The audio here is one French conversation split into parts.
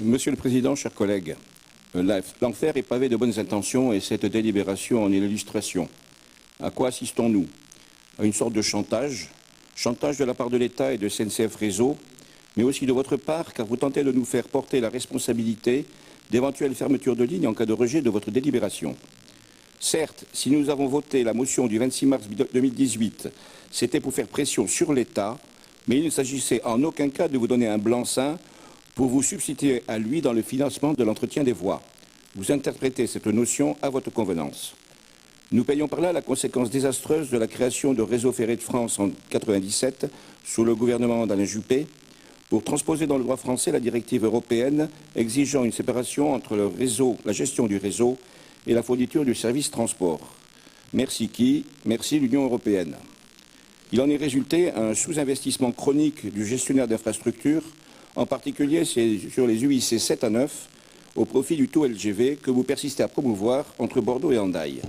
Monsieur le Président, chers collègues, l'enfer est pavé de bonnes intentions et cette délibération en est l'illustration. À quoi assistons-nous? À une sorte de chantage de la part de l'État et de SNCF Réseau, mais aussi de votre part, car vous tentez de nous faire porter la responsabilité d'éventuelles fermetures de lignes en cas de rejet de votre délibération. Certes, si nous avons voté la motion du 26 mars 2018, c'était pour faire pression sur l'État, mais il ne s'agissait en aucun cas de vous donner un blanc-seing pour vous substituer à lui dans le financement de l'entretien des voies. Vous interprétez cette notion à votre convenance. Nous payons par là la conséquence désastreuse de la création de Réseau ferré de France en 1997, sous le gouvernement d'Alain Juppé, pour transposer dans le droit français la directive européenne exigeant une séparation entre le réseau, la gestion du réseau et la fourniture du service transport. Merci qui? Merci l'Union européenne. Il en est résulté un sous-investissement chronique du gestionnaire d'infrastructures, en particulier sur les UIC 7 à 9, au profit du taux LGV que vous persistez à promouvoir entre Bordeaux et Hendaye.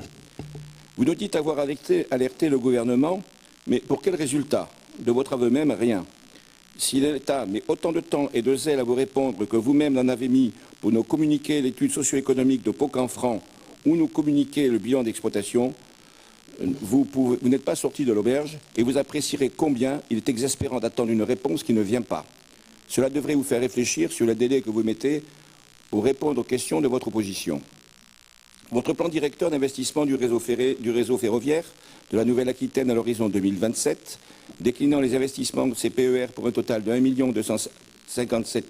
Vous nous dites avoir alerté le gouvernement, mais pour quel résultat? De votre aveu même, rien. Si l'État met autant de temps et de zèle à vous répondre que vous-même en avez mis pour nous communiquer l'étude socio-économique de Pau-Canfranc ou nous communiquer le bilan d'exploitation, vous n'êtes pas sorti de l'auberge et vous apprécierez combien il est exaspérant d'attendre une réponse qui ne vient pas. Cela devrait vous faire réfléchir sur le délai que vous mettez pour répondre aux questions de votre opposition. Votre plan directeur d'investissement du réseau ferroviaire de la Nouvelle-Aquitaine à l'horizon 2027, déclinant les investissements de ces PER pour un total de 1 257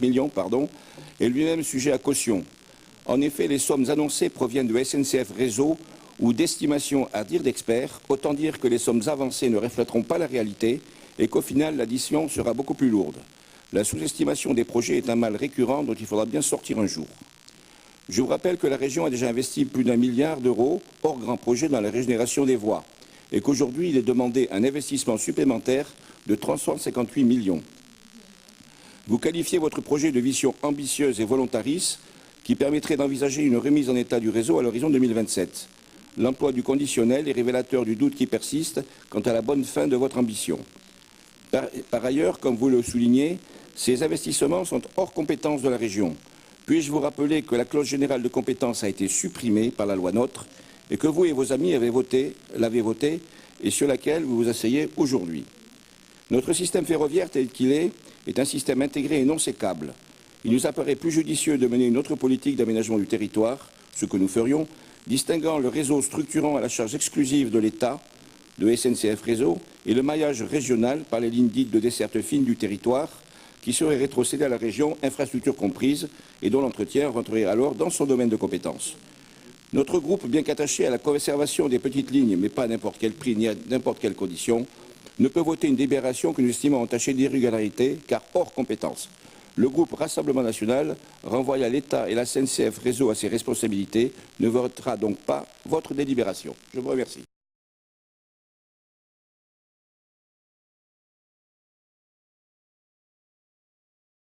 millions, est lui-même sujet à caution. En effet, les sommes annoncées proviennent de SNCF Réseau ou d'estimations à dire d'experts, autant dire que les sommes avancées ne reflèteront pas la réalité et qu'au final, l'addition sera beaucoup plus lourde. La sous-estimation des projets est un mal récurrent dont il faudra bien sortir un jour. Je vous rappelle que la région a déjà investi plus d'1 milliard d'euros hors grand projet dans la régénération des voies et qu'aujourd'hui, il est demandé un investissement supplémentaire de 358 millions. Vous qualifiez votre projet de vision ambitieuse et volontariste qui permettrait d'envisager une remise en état du réseau à l'horizon 2027. L'emploi du conditionnel est révélateur du doute qui persiste quant à la bonne fin de votre ambition. Par ailleurs, comme vous le soulignez, ces investissements sont hors compétence de la région. Puis-je vous rappeler que la clause générale de compétence a été supprimée par la loi NOTRe et que vous et vos amis l'avez votée et sur laquelle vous vous asseyez aujourd'hui. Notre système ferroviaire tel qu'il est un système intégré et non sécable. Il nous apparaît plus judicieux de mener une autre politique d'aménagement du territoire, ce que nous ferions, distinguant le réseau structurant à la charge exclusive de l'État, de SNCF Réseau, et le maillage régional par les lignes dites de desserte fine du territoire, qui seraient rétrocédées à la région, infrastructure comprise, et dont l'entretien rentrerait alors dans son domaine de compétence. Notre groupe, bien qu'attaché à la conservation des petites lignes, mais pas à n'importe quel prix ni à n'importe quelle condition, ne peut voter une délibération que nous estimons entachée d'irrégularité, car hors compétence. Le groupe Rassemblement National renvoie à l'État et la SNCF Réseau à ses responsabilités, ne votera donc pas votre délibération. Je vous remercie.